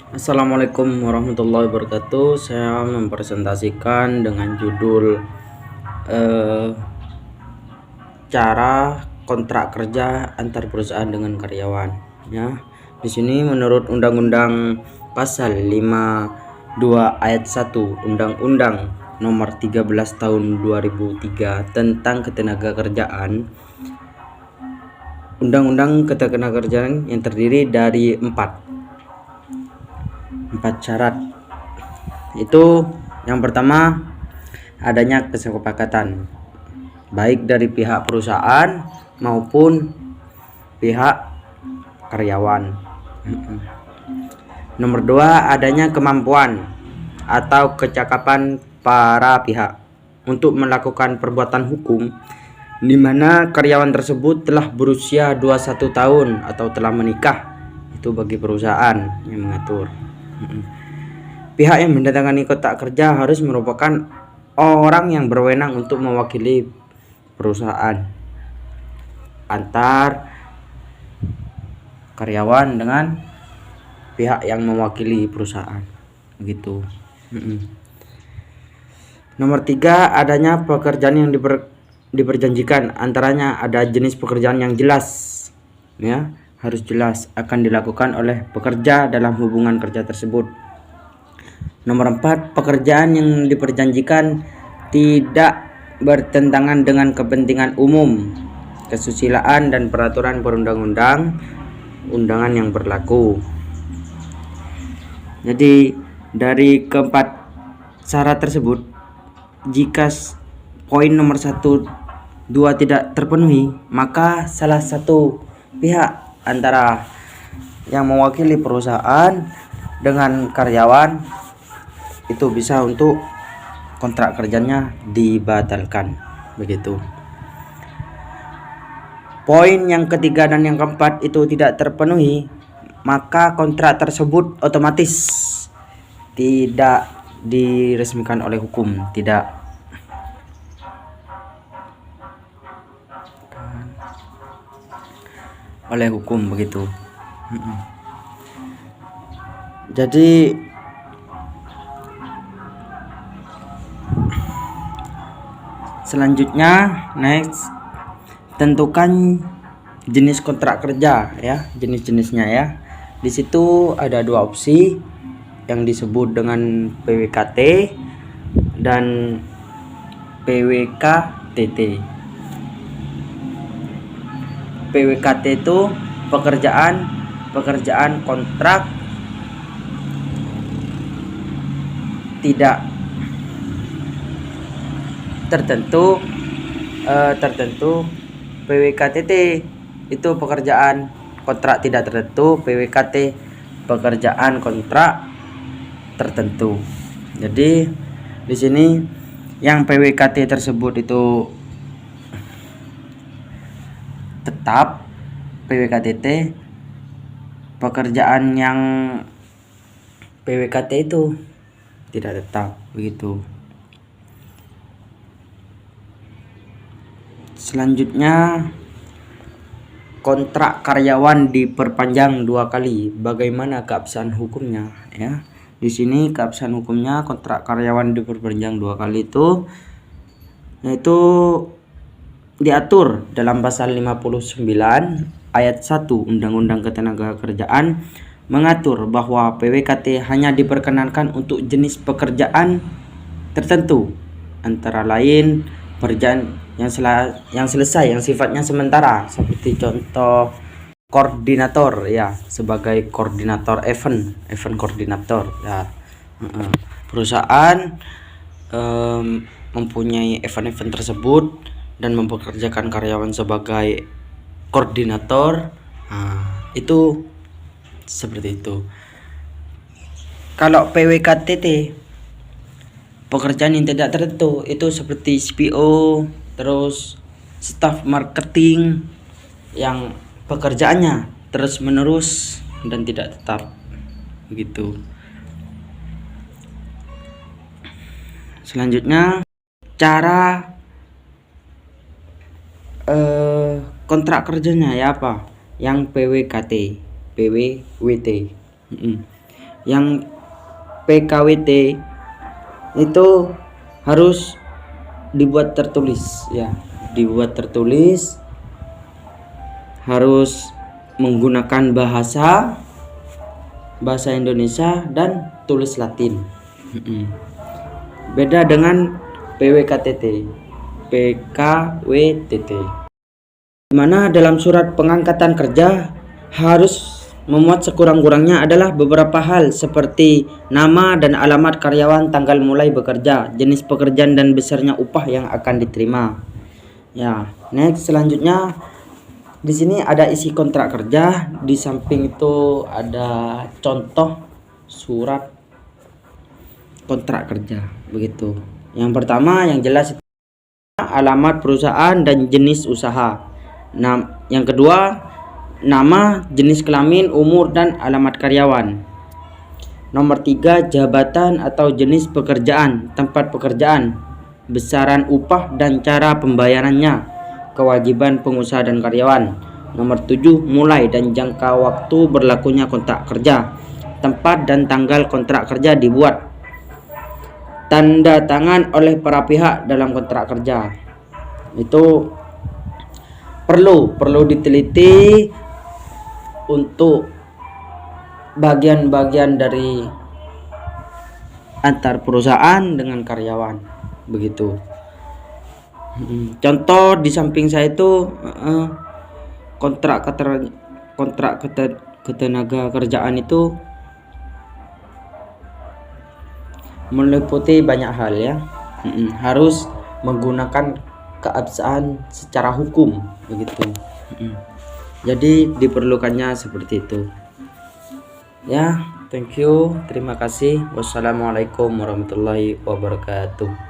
Assalamualaikum warahmatullahi wabarakatuh. Saya mempresentasikan dengan judul eh, cara kontrak kerja antar perusahaan dengan karyawan. Ya, di sini menurut Undang-Undang Pasal 52 Ayat 1 Undang-Undang Nomor 13 Tahun 2003 tentang Ketenagakerjaan. Undang-Undang Ketenagakerjaan yang terdiri dari empat syarat. Itu yang pertama, adanya kesepakatan baik dari pihak perusahaan maupun pihak karyawan. Nomor dua, adanya kemampuan atau kecakapan para pihak untuk melakukan perbuatan hukum di mana karyawan tersebut telah berusia 21 tahun atau telah menikah. Itu bagi perusahaan yang mengatur. Pihak yang mendatangani kontrak kerja harus merupakan orang yang berwenang untuk mewakili perusahaan antar karyawan dengan pihak yang mewakili perusahaan, begitu. Nomor tiga, adanya pekerjaan yang diperjanjikan. Antaranya ada jenis pekerjaan yang jelas, ya, harus jelas akan dilakukan oleh pekerja dalam hubungan kerja tersebut. Nomor 4, pekerjaan yang diperjanjikan tidak bertentangan dengan kepentingan umum, kesusilaan dan peraturan perundang-undangan yang berlaku. Jadi dari keempat syarat tersebut, jika poin nomor 1, 2 tidak terpenuhi, maka salah satu pihak antara yang mewakili perusahaan dengan karyawan itu bisa untuk kontrak kerjanya dibatalkan, begitu. Poin yang ketiga dan yang keempat itu tidak terpenuhi, maka kontrak tersebut otomatis tidak diresmikan oleh hukum, tidak oleh hukum, begitu. Jadi selanjutnya, next, tentukan jenis kontrak kerja, ya, jenis-jenisnya, ya. Di situ ada dua opsi yang disebut dengan PWKT dan PWKTT. PWKT itu pekerjaan kontrak tidak tertentu. PWKTT itu pekerjaan kontrak tidak tertentu, PWKT pekerjaan kontrak tertentu. Jadi di sini yang PWKT tersebut itu tetap, PWKTT pekerjaan yang PWKT itu tidak tetap, begitu. Selanjutnya, kontrak karyawan diperpanjang 2 kali. Bagaimana keabsahan hukumnya, ya? Di sini keabsahan hukumnya kontrak karyawan diperpanjang 2 kali itu yaitu diatur dalam pasal 59 ayat 1 Undang-Undang Ketenagakerjaan, mengatur bahwa PWKT hanya diperkenankan untuk jenis pekerjaan tertentu, antara lain pekerjaan yang selesai, yang sifatnya sementara, seperti contoh koordinator, ya, sebagai koordinator event koordinator, ya. Perusahaan mempunyai event-event tersebut dan mempekerjakan karyawan sebagai koordinator, itu seperti itu. Kalau PWKTT pekerjaan yang tidak tertentu itu seperti CPO, terus staf marketing yang pekerjaannya terus menerus dan tidak tetap, begitu. Selanjutnya, cara kontrak kerjanya, ya, apa yang PWKT, PWWT. Yang PKWT itu harus dibuat tertulis ya, dibuat tertulis, harus menggunakan bahasa Indonesia dan tulis Latin. Beda dengan PKWTT, dimana dalam surat pengangkatan kerja harus memuat sekurang-kurangnya adalah beberapa hal seperti nama dan alamat karyawan, tanggal mulai bekerja, jenis pekerjaan dan besarnya upah yang akan diterima. Ya, next selanjutnya di sini ada isi kontrak kerja, di samping itu ada contoh surat kontrak kerja begitu. Yang pertama yang jelas itu alamat perusahaan dan jenis usaha. Nah, yang kedua nama, jenis kelamin, umur dan alamat karyawan. Nomor 3 jabatan atau jenis pekerjaan, tempat pekerjaan, besaran upah dan cara pembayarannya, kewajiban pengusaha dan karyawan. Nomor 7 mulai dan jangka waktu berlakunya kontrak kerja, tempat dan tanggal kontrak kerja dibuat, tanda tangan oleh para pihak dalam kontrak kerja. Itu perlu diteliti untuk bagian-bagian dari antar perusahaan dengan karyawan begitu. Contoh di samping saya itu kontrak ketenaga kerjaan itu meliputi banyak hal ya. Harus menggunakan keabsahan secara hukum begitu. Jadi diperlukannya seperti itu ya. Thank you, terima kasih. Wassalamualaikum warahmatullahi wabarakatuh.